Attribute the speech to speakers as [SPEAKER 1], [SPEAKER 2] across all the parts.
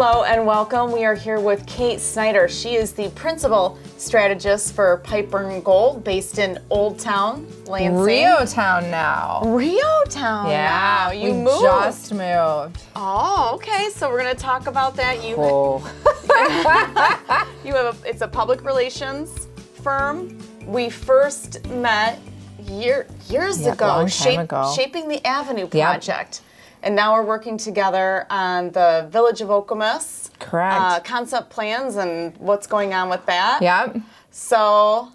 [SPEAKER 1] Hello and welcome. We are here with Kate Snyder. She is the principal strategist for Piper & Gold based in Old Town, Lansing.
[SPEAKER 2] Rio Town now.
[SPEAKER 1] Rio Town now. You moved.
[SPEAKER 2] Just moved.
[SPEAKER 1] Oh, okay. So we're going to talk about that. It's a public relations firm. We first met years ago,
[SPEAKER 2] long time ago.
[SPEAKER 1] Shaping the Avenue project. Yep. And now we're working together on the Village of Okemos.
[SPEAKER 2] Correct.
[SPEAKER 1] Concept plans and what's going on with that.
[SPEAKER 2] Yep.
[SPEAKER 1] So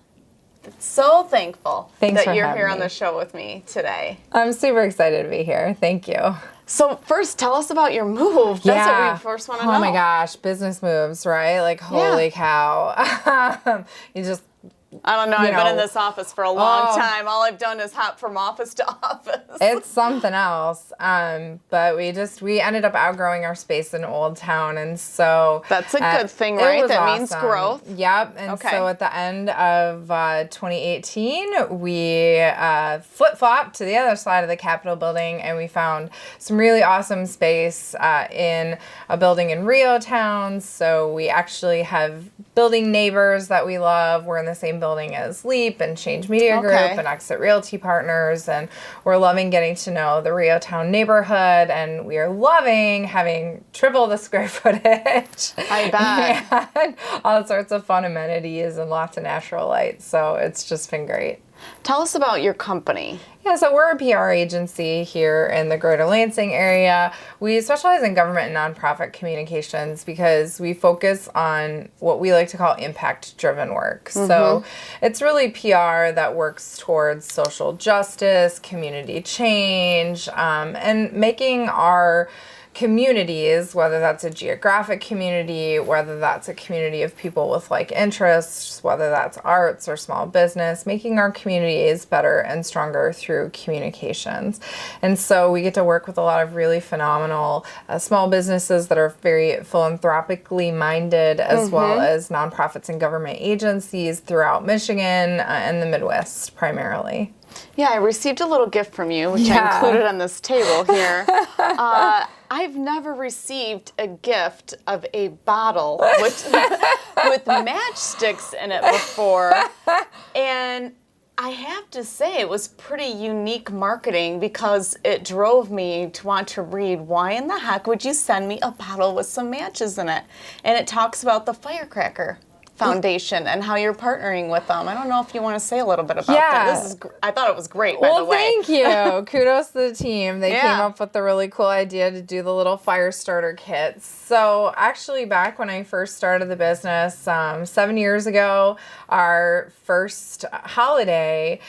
[SPEAKER 1] thankful
[SPEAKER 2] Thanks
[SPEAKER 1] that
[SPEAKER 2] for
[SPEAKER 1] you're
[SPEAKER 2] having
[SPEAKER 1] here on
[SPEAKER 2] me.
[SPEAKER 1] the show with me today.
[SPEAKER 2] I'm super excited to be here. Thank you.
[SPEAKER 1] So first, tell us about your move. That's what we first want to know.
[SPEAKER 2] Oh my gosh, business moves, right? Like, holy cow. You just...
[SPEAKER 1] I don't know. I've been in this office for a long time. All I've done is hop from office to office.
[SPEAKER 2] It's something else. But we ended up outgrowing our space in Old Town. And so...
[SPEAKER 1] That's a good thing, right? That means growth.
[SPEAKER 2] Yep. And so at the end of 2018, we flip-flopped to the other side of the Capitol building, and we found some really awesome space in a building in Rio Town. So we actually have building neighbors that we love. We're in the same building as Leap and Change Media Group and Exit Realty Partners, and we're loving getting to know the Rio Town neighborhood, and we are loving having triple the square footage.
[SPEAKER 1] I bet.
[SPEAKER 2] And all sorts of fun amenities and lots of natural light, so it's just been great.
[SPEAKER 1] Tell us about your company.
[SPEAKER 2] Yeah, so we're a PR agency here in the greater Lansing area. We specialize in government and nonprofit communications because we focus on what we like to call impact-driven work. Mm-hmm. So it's really PR that works towards social justice, community change, and making our communities, whether that's a geographic community, whether that's a community of people with like interests, whether that's arts or small business, making our communities better and stronger through communications. And so we get to work with a lot of really phenomenal small businesses that are very philanthropically minded, as well as nonprofits and government agencies throughout Michigan and the Midwest primarily.
[SPEAKER 1] Yeah, I received a little gift from you, which I included on this table here. I've never received a gift of a bottle with matchsticks in it before. And I have to say it was pretty unique marketing because it drove me to want to read, why in the heck would you send me a bottle with some matches in it? And it talks about the Firecracker Foundation and how you're partnering with them. I don't know if you want to say a little bit about that. I thought it was great, by the way.
[SPEAKER 2] Well, thank you. Kudos to the team. They came up with the really cool idea to do the little fire starter kits. So actually, back when I first started the business 7 years ago, our first holiday,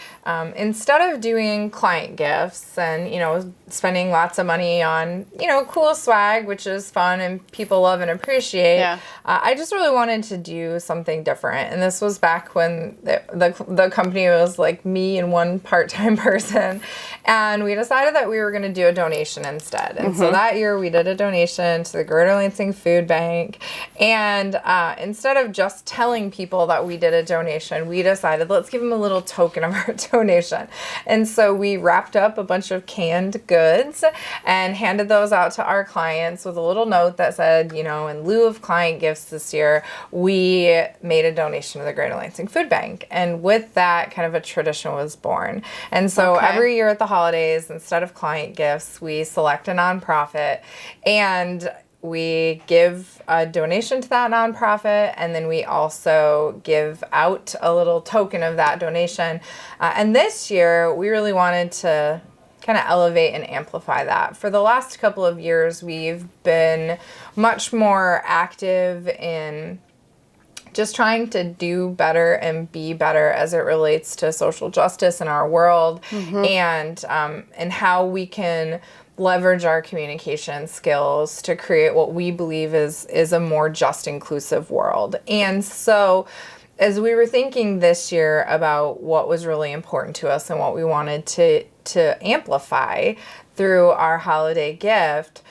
[SPEAKER 2] instead of doing client gifts and, spending lots of money on, cool swag, which is fun and people love and appreciate, I just really wanted to do something different. And this was back when the company was like me and one part-time person. And we decided that we were going to do a donation instead. And so that year we did a donation to the Greater Lansing Food Bank. And instead of just telling people that we did a donation, we decided let's give them a little token of our donation. And so we wrapped up a bunch of canned goods and handed those out to our clients with a little note that said, in lieu of client gifts this year, we made a donation to the Greater Lansing Food Bank. And with that, kind of a tradition was born. And so every year at the holidays, instead of client gifts, we select a nonprofit and we give a donation to that nonprofit, and then we also give out a little token of that donation. And this year, we really wanted to kind of elevate and amplify that. For the last couple of years, we've been much more active in just trying to do better and be better as it relates to social justice in our world, and how we can leverage our communication skills to create what we believe is a more just, inclusive world. And so as we were thinking this year about what was really important to us and what we wanted to amplify through our holiday gift,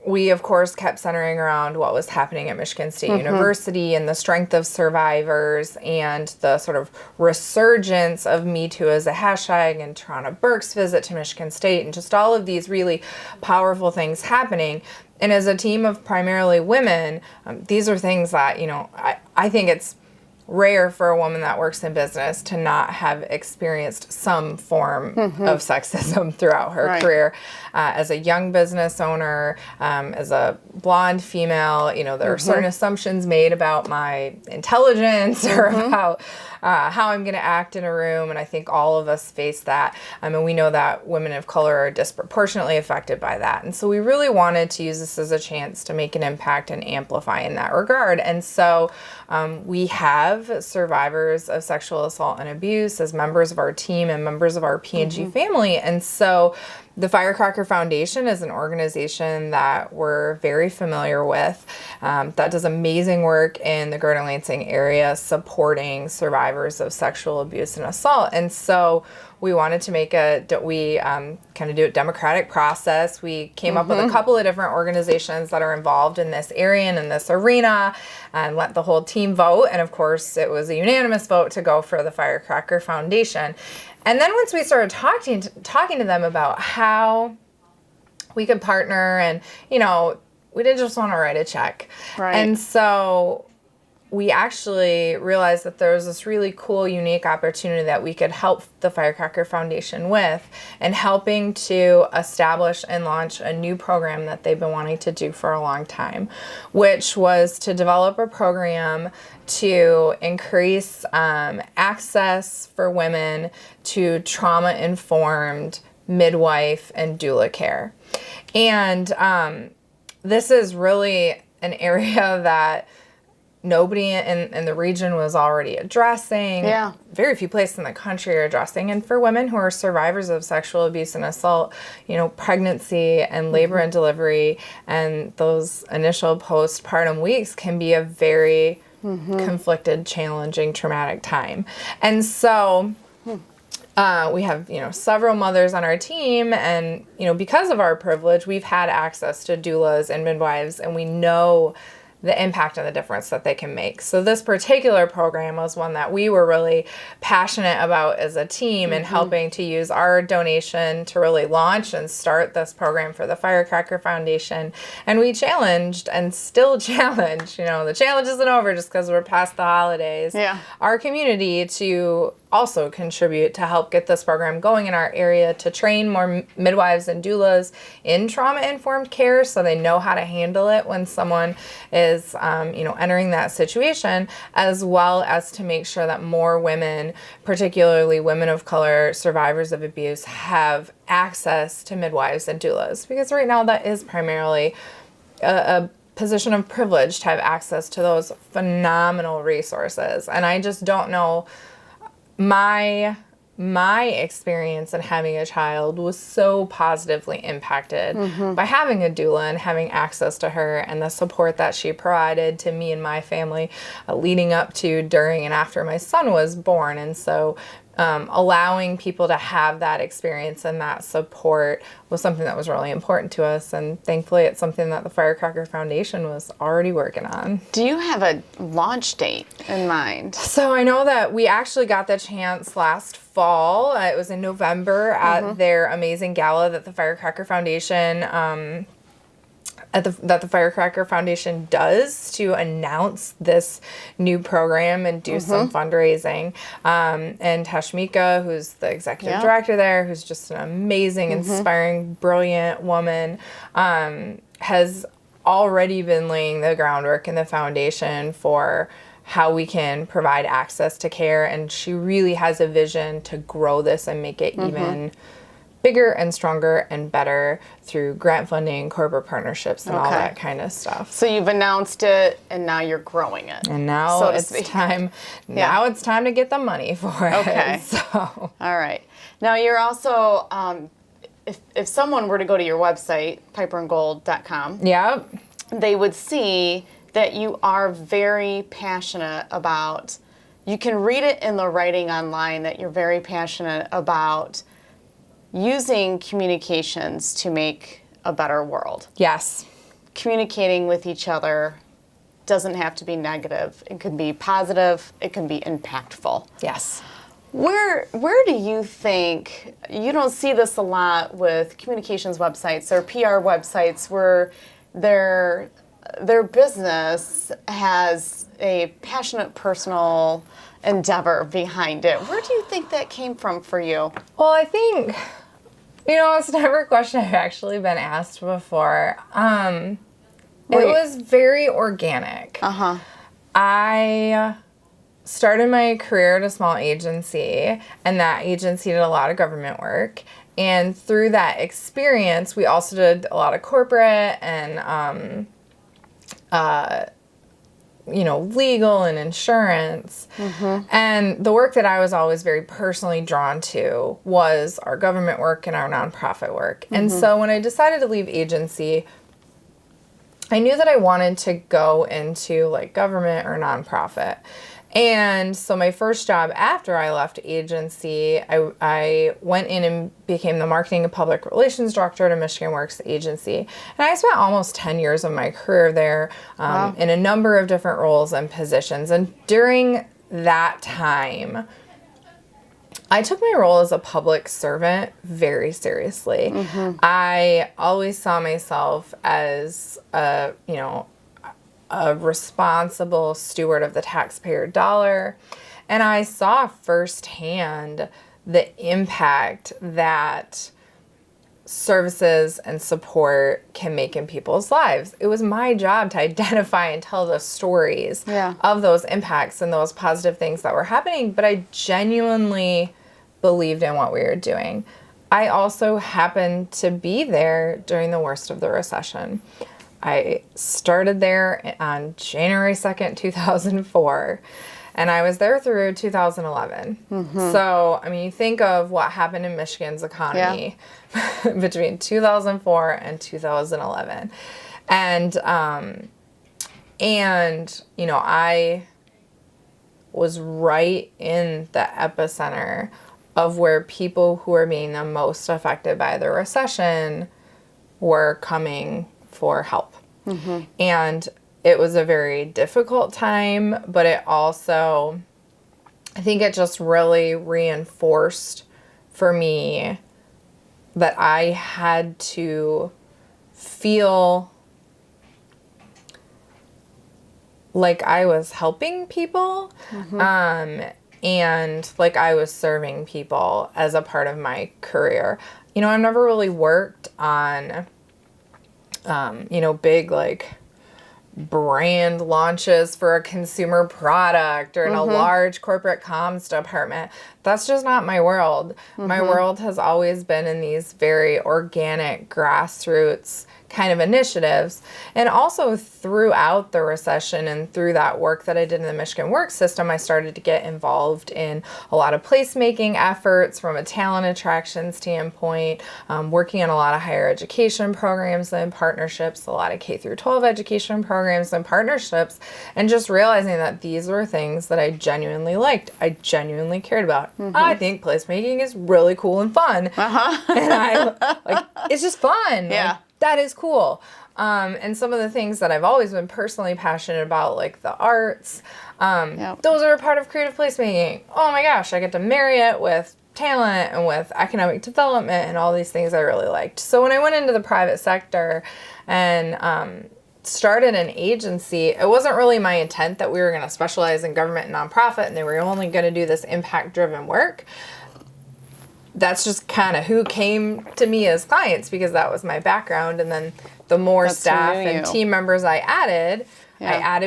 [SPEAKER 2] we, of course, kept centering around what was happening at Michigan State University and the strength of survivors and the sort of resurgence of Me Too as a hashtag and Tarana Burke's visit to Michigan State and just all of these really powerful things happening. And as a team of primarily women, these are things that, I think it's rare for a woman that works in business to not have experienced some form of sexism throughout her career. As a young business owner, as a blonde female, there are certain assumptions made about my intelligence or about how I'm going to act in a room. And I think all of us face that. And we know that women of color are disproportionately affected by that. And so we really wanted to use this as a chance to make an impact and amplify in that regard. And so we have survivors of sexual assault and abuse as members of our team and members of our P&G family. And so the Firecracker Foundation is an organization that we're very familiar with that does amazing work in the Greater Lansing area supporting survivors of sexual abuse and assault. And so we wanted to make kind of do a democratic process. We came up with a couple of different organizations that are involved in this area and in this arena and let the whole team vote. And of course, it was a unanimous vote to go for the Firecracker Foundation. And then once we started talking to them about how we could partner and, we didn't just want to write a check.
[SPEAKER 1] Right.
[SPEAKER 2] And so we actually realized that there was this really cool, unique opportunity that we could help the Firecracker Foundation with in helping to establish and launch a new program that they've been wanting to do for a long time, which was to develop a program to increase access for women to trauma-informed midwife and doula care. And this is really an area that nobody in the region was already addressing.
[SPEAKER 1] Yeah.
[SPEAKER 2] Very few places in the country are addressing. And for women who are survivors of sexual abuse and assault, pregnancy and labor and delivery and those initial postpartum weeks can be a very conflicted, challenging, traumatic time. And so we have, several mothers on our team, and, because of our privilege, we've had access to doulas and midwives, and we know the impact and the difference that they can make. So this particular program was one that we were really passionate about as a team and helping to use our donation to really launch and start this program for the Firecracker Foundation. And we challenged and still challenge, the challenge isn't over just because we're past the holidays, our community to also contribute to help get this program going in our area, to train more midwives and doulas in trauma-informed care so they know how to handle it when someone is, entering that situation, as well as to make sure that more women, particularly women of color, survivors of abuse, have access to midwives and doulas. Because right now that is primarily a position of privilege to have access to those phenomenal resources. And I just don't know, my experience in having a child was so positively impacted by having a doula and having access to her and the support that she provided to me and my family leading up to, during, and after my son was born. And so allowing people to have that experience and that support was something that was really important to us. And thankfully, it's something that the Firecracker Foundation was already working on.
[SPEAKER 1] Do you have a launch date in mind?
[SPEAKER 2] So I know that we actually got the chance last fall. It was in November at their amazing gala that the Firecracker Foundation that the Firecracker Foundation does to announce this new program and do some fundraising. And Tashmika, who's the executive director there, who's just an amazing, inspiring, brilliant woman, has already been laying the groundwork in the foundation for how we can provide access to care. And she really has a vision to grow this and make it even bigger and stronger and better through grant funding, corporate partnerships, and all that kind of stuff.
[SPEAKER 1] So you've announced it, and now you're growing it.
[SPEAKER 2] And now
[SPEAKER 1] so
[SPEAKER 2] it's time. Now it's time to get the money for it.
[SPEAKER 1] Okay.
[SPEAKER 2] So.
[SPEAKER 1] All right. Now you're also, if someone were to go to your website, piperandgold.com, they would see that you are very passionate about. You can read it in the writing online that you're very passionate about using communications to make a better world.
[SPEAKER 2] Yes.
[SPEAKER 1] communicating with each other doesn't have to be negative. It can be positive. It can be impactful.
[SPEAKER 2] Yes.
[SPEAKER 1] Where do you think, you don't see this a lot with communications websites or PR websites where their business has a passionate personal endeavor behind it. Where do you think that came from for you?
[SPEAKER 2] Well, I think, it's never a question I've actually been asked before. It was very organic.
[SPEAKER 1] Uh-huh.
[SPEAKER 2] I started my career at a small agency, and that agency did a lot of government work. And through that experience, we also did a lot of corporate and, legal and insurance. Mm-hmm. And the work that I was always very personally drawn to was our government work and our nonprofit work. Mm-hmm. And so when I decided to leave agency, I knew that I wanted to go into like government or nonprofit. And so my first job after I left agency, I went in and became the marketing and public relations director at a Michigan Works agency. And I spent almost 10 years of my career there in a number of different roles and positions. And during that time, I took my role as a public servant very seriously. Mm-hmm. I always saw myself as a responsible steward of the taxpayer dollar. And I saw firsthand the impact that services and support can make in people's lives. It was my job to identify and tell the stories of those impacts and those positive things that were happening, but I genuinely believed in what we were doing. I also happened to be there during the worst of the recession. I started there on January 2nd, 2004, and I was there through 2011. Mm-hmm. So, you think of what happened in Michigan's economy between 2004 and 2011. And I was right in the epicenter of where people who were being the most affected by the recession were coming for help. Mm-hmm. And it was a very difficult time, but it also, I think it just really reinforced for me that I had to feel like I was helping people, and like I was serving people as a part of my career. I've never really worked on big like brand launches for a consumer product or in a large corporate comms department. That's just not my world. Mm-hmm. My world has always been in these very organic grassroots kind of initiatives. And also throughout the recession and through that work that I did in the Michigan Works system, I started to get involved in a lot of placemaking efforts from a talent attraction standpoint, working on a lot of higher education programs and partnerships, a lot of K through 12 education programs and partnerships, and just realizing that these were things that I genuinely liked, I genuinely cared about. Mm-hmm. I think placemaking is really cool and fun. And it's just fun.
[SPEAKER 1] Yeah.
[SPEAKER 2] Like, that is cool. And some of the things that I've always been personally passionate about, like the arts, those are a part of creative placemaking. Oh my gosh, I get to marry it with talent and with economic development and all these things I really liked. So when I went into the private sector and started an agency, it wasn't really my intent that we were going to specialize in government and nonprofit and they were only going to do this impact-driven work. That's just kind of who came to me as clients because that was my background. And then the more staff and team members I added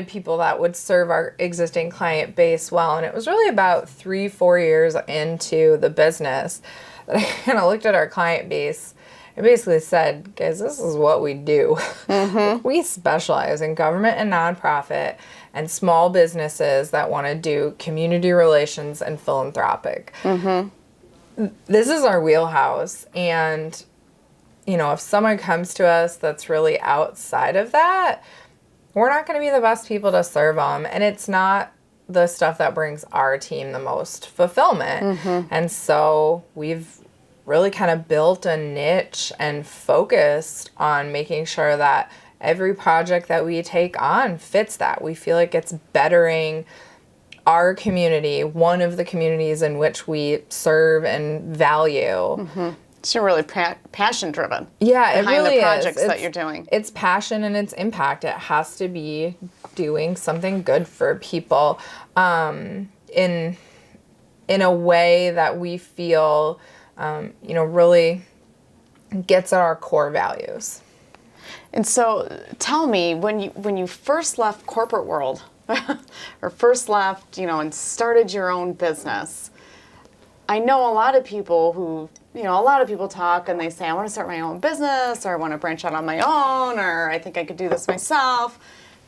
[SPEAKER 2] people that would serve our existing client base well. And it was really about 3-4 years into the business that I kind of looked at our client base and basically said, guys, this is what we do. Mm-hmm. We specialize in government and nonprofit and small businesses that want to do community relations and philanthropic. Mm-hmm. This is our wheelhouse, and, if someone comes to us that's really outside of that, we're not going to be the best people to serve them, and it's not the stuff that brings our team the most fulfillment. Mm-hmm. And so we've really kind of built a niche and focused on making sure that every project that we take on fits that. We feel like it's bettering our community, one of the communities in which we serve and value.
[SPEAKER 1] So you're really passion driven.
[SPEAKER 2] Yeah, it
[SPEAKER 1] behind
[SPEAKER 2] really
[SPEAKER 1] the projects
[SPEAKER 2] is.
[SPEAKER 1] that you're doing.
[SPEAKER 2] It's passion and it's impact. It has to be doing something good for people in a way that we feel, really gets at our core values.
[SPEAKER 1] And so tell me, when you first left corporate world, or first left, and started your own business, I know a lot of people talk and they say, I want to start my own business, or I want to branch out on my own, or I think I could do this myself.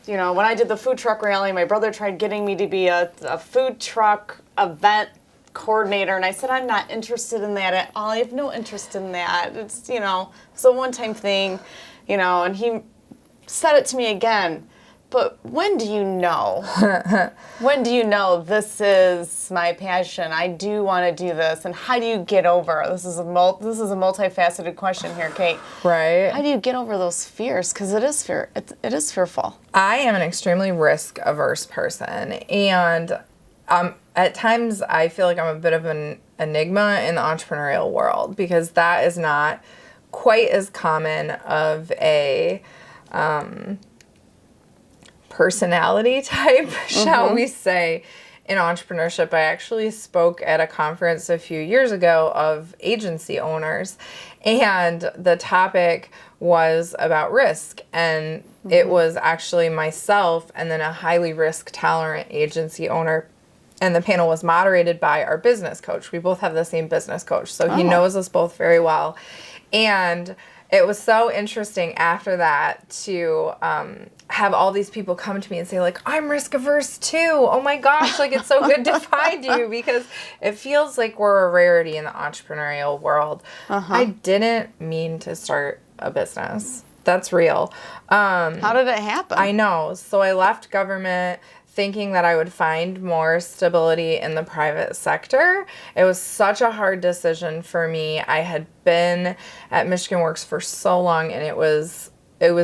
[SPEAKER 1] When I did the food truck rally, my brother tried getting me to be a food truck event coordinator, and I said, I'm not interested in that at all. I have no interest in that. It's, it's a one-time thing, and he said it to me again. But when do you know? When do you know this is my passion? I do want to do this. And how do you get over? This is a multifaceted question here, Kate.
[SPEAKER 2] Right.
[SPEAKER 1] How do you get over those fears? Because it is fear. It is fearful.
[SPEAKER 2] I am an extremely risk-averse person, and at times I feel like I'm a bit of an enigma in the entrepreneurial world, because that is not quite as common of a personality type, shall we say, in entrepreneurship. I actually spoke at a conference a few years ago of agency owners, and the topic was about risk, and it was actually myself and then a highly risk tolerant agency owner, and the panel was moderated by our business coach. We both have the same business coach, so he knows us both very well. And it was so interesting after that to have all these people come to me and say, like, I'm risk averse too. Oh my gosh, like, it's so good to find you, because it feels like we're a rarity in the entrepreneurial world. I didn't mean to start a business. That's real.
[SPEAKER 1] How did it happen?
[SPEAKER 2] I know. So I left government thinking that I would find more stability in the private sector. It was such a hard decision for me. I had been at Michigan Works for so long, and it was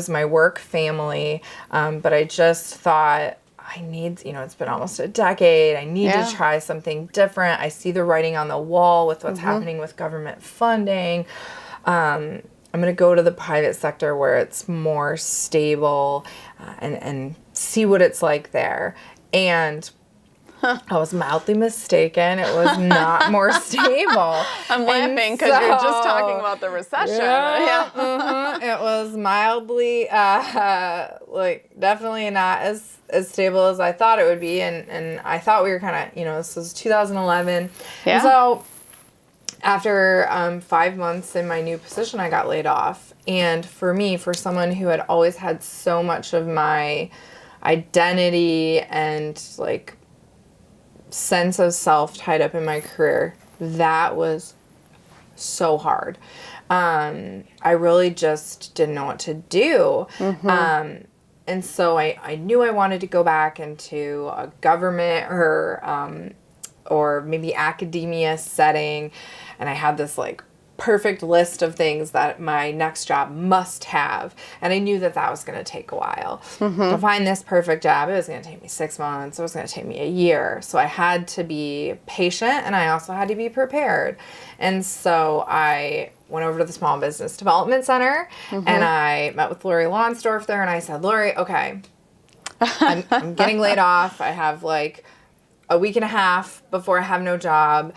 [SPEAKER 2] my work family, but I just thought, I need, it's been almost a decade. I need to try something different. I see the writing on the wall with what's happening with government funding. I'm going to go to the private sector where it's more stable and see what it's like there. And I was mildly mistaken. It was not more stable.
[SPEAKER 1] I'm laughing because you're just talking about the recession.
[SPEAKER 2] It was mildly, definitely not as stable as I thought it would be. And I thought we were kind of, this was 2011.
[SPEAKER 1] Yeah.
[SPEAKER 2] And so after 5 months in my new position, I got laid off. And for me, for someone who had always had so much of my identity and sense of self tied up in my career, that was so hard. I really just didn't know what to do. And so I knew I wanted to go back into a government or maybe academia setting. And I had this perfect list of things that my next job must have. And I knew that was going to take a while. To find this perfect job, it was going to take me 6 months. It was going to take me a year. So I had to be patient, and I also had to be prepared. And so I went over to the Small Business Development Center, and I met with Lori Lonsdorf there, and I said, Lori, okay, I'm getting laid off. I have a week and a half before I have no job.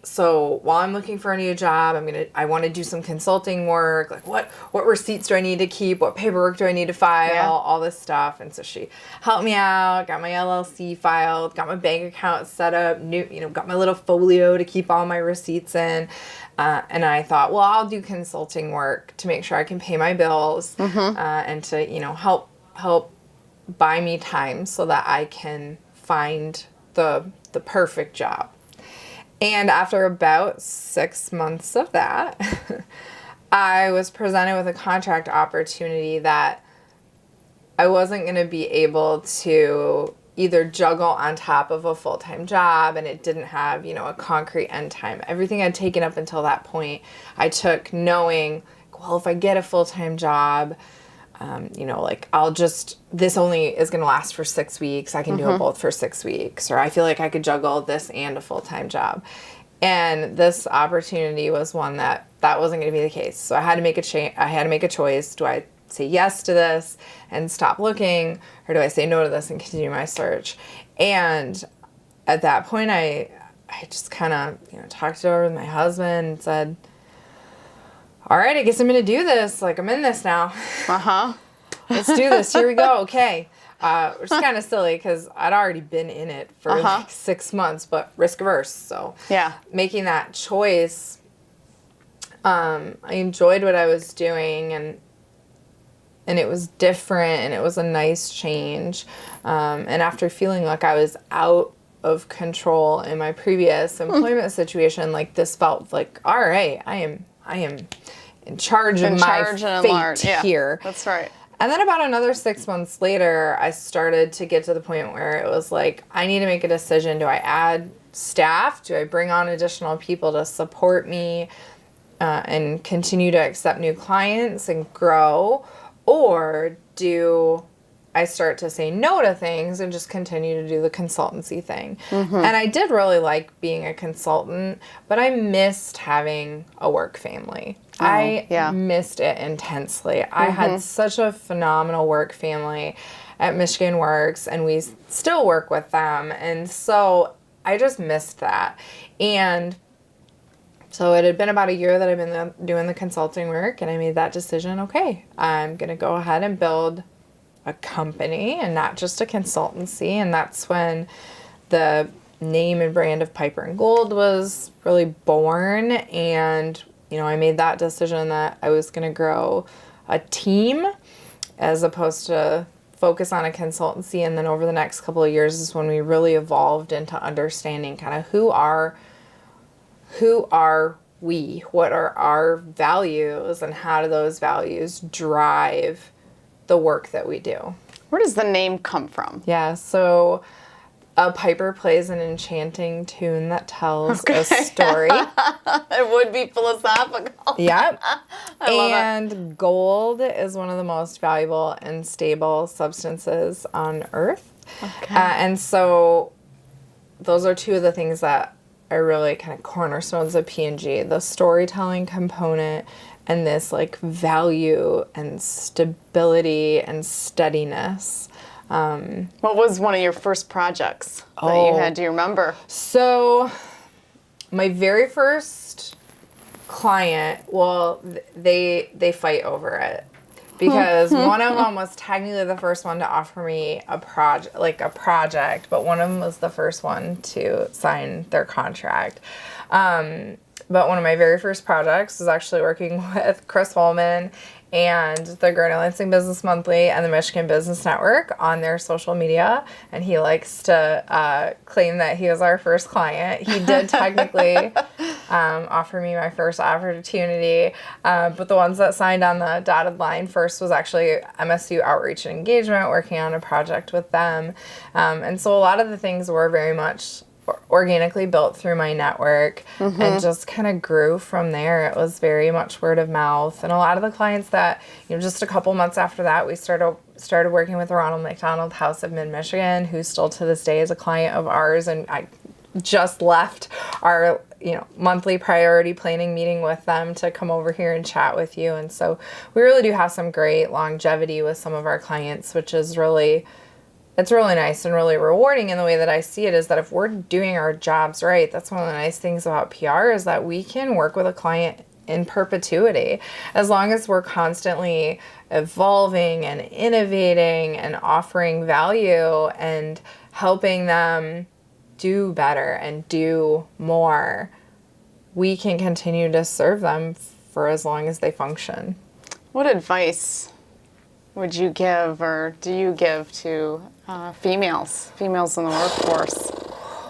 [SPEAKER 2] So while I'm looking for a new job, I want to do some consulting work. What receipts do I need to keep? What paperwork do I need to file? All this stuff. And so she helped me out, got my LLC filed, got my bank account set up, got my little folio to keep all my receipts in. And I thought, well, I'll do consulting work to make sure I can pay my bills, and to, help buy me time so that I can find the perfect job. And after about 6 months of that, I was presented with a contract opportunity that I wasn't going to be able to either juggle on top of a full-time job, and it didn't have, a concrete end time. Everything I'd taken up until that point, I took knowing like, well, if I get a full-time job, you know, like this only is going to last for 6 weeks. I can do it both for 6 weeks. Or I feel like I could juggle this and a full-time job. And this opportunity was one that wasn't going to be the case. So I had to make I had to make a choice. Do I say yes to this and stop looking, or do I say no to this and continue my search? And at that point, I just kind of, you know, talked it over with my husband and said, all right, I guess I'm going to do this. Like, I'm in this now. Let's do this. Here we go. Okay. Which is kind of silly because I'd already been in it for like 6 months, but risk averse. So making that choice, I enjoyed what I was doing, and it was different, and it was a nice change. And after feeling like I was out of control in my previous employment situation, like this felt like, all right, I am in charge of my fate here.
[SPEAKER 1] That's right.
[SPEAKER 2] And then about another 6 months later, I started to get to the point where it was like, I need to make a decision. Do I add staff? Do I bring on additional people to support me and continue to accept new clients and grow? Or do I start to say no to things and just continue to do the consultancy thing? And I did really like being a consultant, but I missed having a work family. I missed it intensely. I had such a phenomenal work family at Michigan Works, and we still work with them. And so I just missed that. And so it had been about a year that I've been doing the consulting work, and I made that decision, okay, I'm going to go ahead and build a company and not just a consultancy. And that's when the name and brand of Piper and Gold was really born. And, you know, I made that decision that I was going to grow a team as opposed to focus on a consultancy. And then over the next couple of years is when we really evolved into understanding kind of who are we, what are our values, and how do those values drive the work that we do.
[SPEAKER 1] Where does the name come from?
[SPEAKER 2] Yeah, so a piper plays an enchanting tune that tells a story.
[SPEAKER 1] It would be philosophical.
[SPEAKER 2] Yep.
[SPEAKER 1] I love
[SPEAKER 2] and gold is one of the most valuable and stable substances on Earth.
[SPEAKER 1] Okay.
[SPEAKER 2] And so those are two of the things that are really kind of cornerstones of P&G, the storytelling component and this like value and stability and steadiness.
[SPEAKER 1] What was one of your first projects that you had? Do you remember?
[SPEAKER 2] So my very first client, well, they fight over it. Because one of them was technically the first one to offer me a project, but one of them was the first one to sign their contract. But one of my very first projects was actually working with Chris Holman and the Gardner Lansing Business Monthly and the Michigan Business Network on their social media. And he likes to claim that he was our first client. He did technically offer me my first opportunity. But the ones that signed on the dotted line first was actually MSU Outreach and Engagement, working on a project with them. And so a lot of the things were very much organically built through my network and just kind of grew from there. It was very much word of mouth. And a lot of the clients that, you know, just a couple months after that, we started working with the Ronald McDonald House of Mid-Michigan, who still to this day is a client of ours. And I just left our, you know, monthly priority planning meeting with them to come over here and chat with you. And so we really do have some great longevity with some of our clients, which is really, it's really nice and really rewarding. And the way that I see it is that if we're doing our jobs right, that's one of the nice things about PR is that we can work with a client in perpetuity as long as we're constantly evolving and innovating and offering value and helping them do better and do more. We can continue to serve them for as long as they function.
[SPEAKER 1] What advice would you give or do you give to females in the workforce?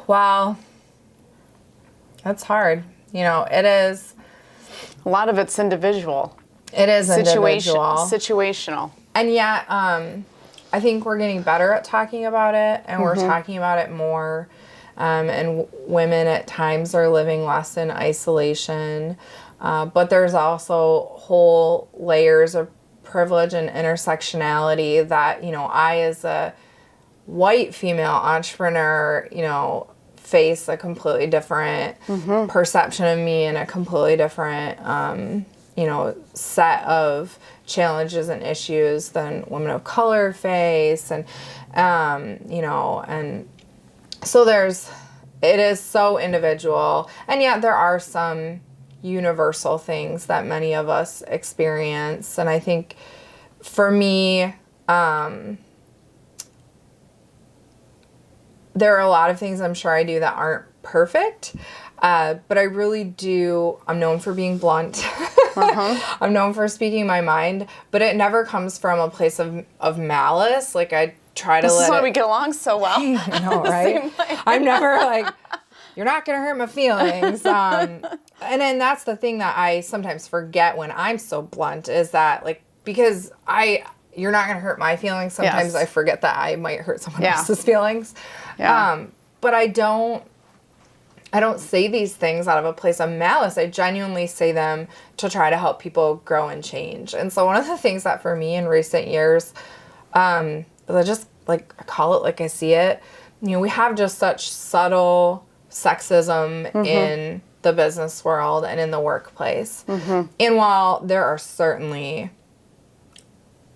[SPEAKER 2] Wow. That's hard. You know, it is.
[SPEAKER 1] A lot of it's individual.
[SPEAKER 2] It is individual.
[SPEAKER 1] Situational.
[SPEAKER 2] And yet, I think we're getting better at talking about it, and we're talking about it more. and women at times are living less in isolation. But there's also whole layers of privilege and intersectionality that, I as a white female entrepreneur, face a completely different perception of me and a completely different, set of challenges and issues than women of color face. And, and so it is so individual. And yet there are some universal things that many of us experience. And I think for me, there are a lot of things I'm sure I do that aren't perfect, but I really do. I'm known for being blunt. I'm known for speaking my mind, but it never comes from a place of malice. Like I try to
[SPEAKER 1] This is why we get along so well.
[SPEAKER 2] I know, right? I'm never like, you're not going to hurt my feelings. And then that's the thing that I sometimes forget when I'm so blunt is that, like, because you're not going to hurt my feelings. Sometimes I forget that I might hurt someone else's feelings. Yeah. But I don't say these things out of a place of malice. I genuinely say them to try to help people grow and change. And so one of the things that for me in recent years, I just like, I call it like I see it. We have just such subtle sexism in the business world and in the workplace. And while there are certainly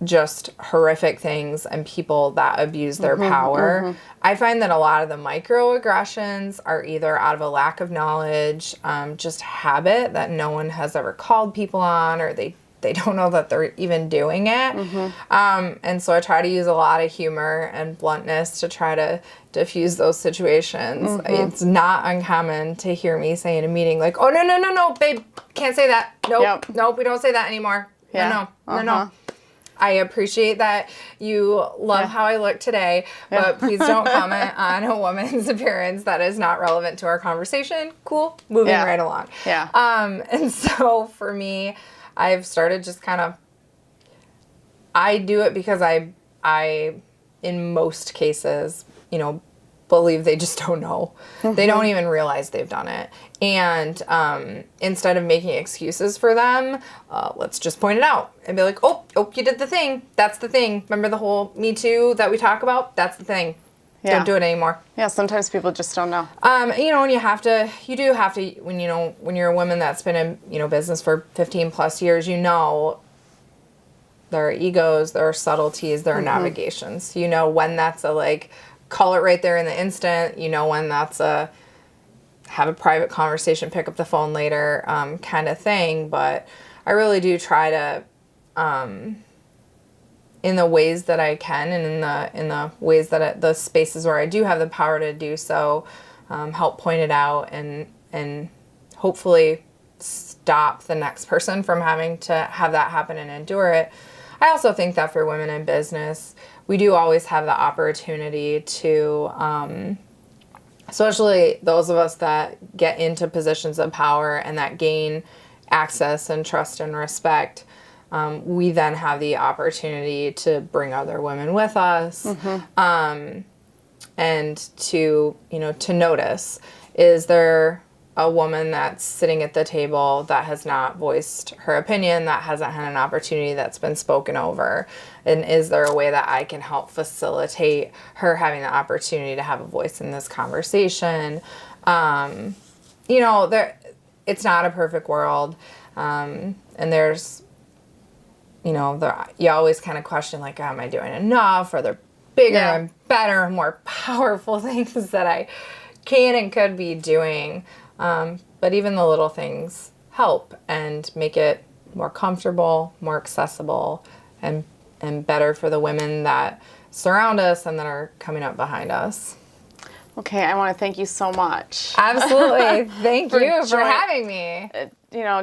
[SPEAKER 2] just horrific things and people that abuse their power, I find that a lot of the microaggressions are either out of a lack of knowledge, just habit that no one has ever called people on, or they don't know that they're even doing it. And so I try to use a lot of humor and bluntness to try to diffuse those situations. It's not uncommon to hear me say in a meeting, like, oh, no, babe, can't say that. Nope, we don't say that anymore. No. I appreciate that you love how I look today, but please don't comment on a woman's appearance that is not relevant to our conversation. Cool. Moving right along. And so for me, I've started just kind of, I do it because I in most cases, believe they just don't know. They don't even realize they've done it. And instead of making excuses for them, let's just point it out and be like, oh, you did the thing. That's the thing. Remember the whole Me Too that we talk about? That's the thing. Don't do it anymore.
[SPEAKER 1] Yeah, sometimes people just don't know.
[SPEAKER 2] And you do have to, when you're a woman that's been in, business for 15 plus years, there are egos, there are subtleties, there are navigations. When that's call it right there in the instant, when that's have a private conversation, pick up the phone later, kind of thing. But I really do try to, in the ways that I can, and in the ways that the spaces where I do have the power to do so, help point it out and hopefully stop the next person from having to have that happen and endure it. I also think that for women in business, we do always have the opportunity to, especially those of us that get into positions of power and that gain access and trust and respect, we then have the opportunity to bring other women with us, and to notice, is there a woman that's sitting at the table that has not voiced her opinion, that hasn't had an opportunity that's been spoken over? And is there a way that I can help facilitate her having the opportunity to have a voice in this conversation? It's not a perfect world. And there's, you always kind of question, like, am I doing enough? Are there bigger and better and more powerful things that I can and could be doing? But even the little things help and make it more comfortable, more accessible, and better for the women that surround us and that are coming up behind us.
[SPEAKER 1] Okay, I want to thank you so much.
[SPEAKER 2] Absolutely. Thank you for having me.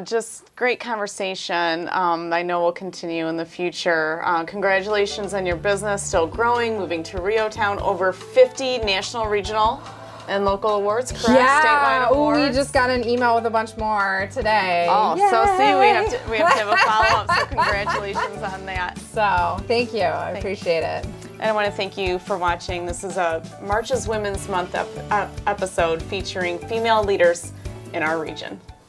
[SPEAKER 1] Just great conversation. I know we'll continue in the future. Congratulations on your business, still growing, moving to Riotown, over 50 national, regional, and local awards, correct?
[SPEAKER 2] Yeah.
[SPEAKER 1] Statewide awards.
[SPEAKER 2] We just got an email with a bunch more today.
[SPEAKER 1] Oh, yay. So see, we have to have a follow-up, so congratulations on that.
[SPEAKER 2] So, thank you. I appreciate it.
[SPEAKER 1] And I want to thank you for watching. This is a March is Women's Month episode featuring female leaders in our region.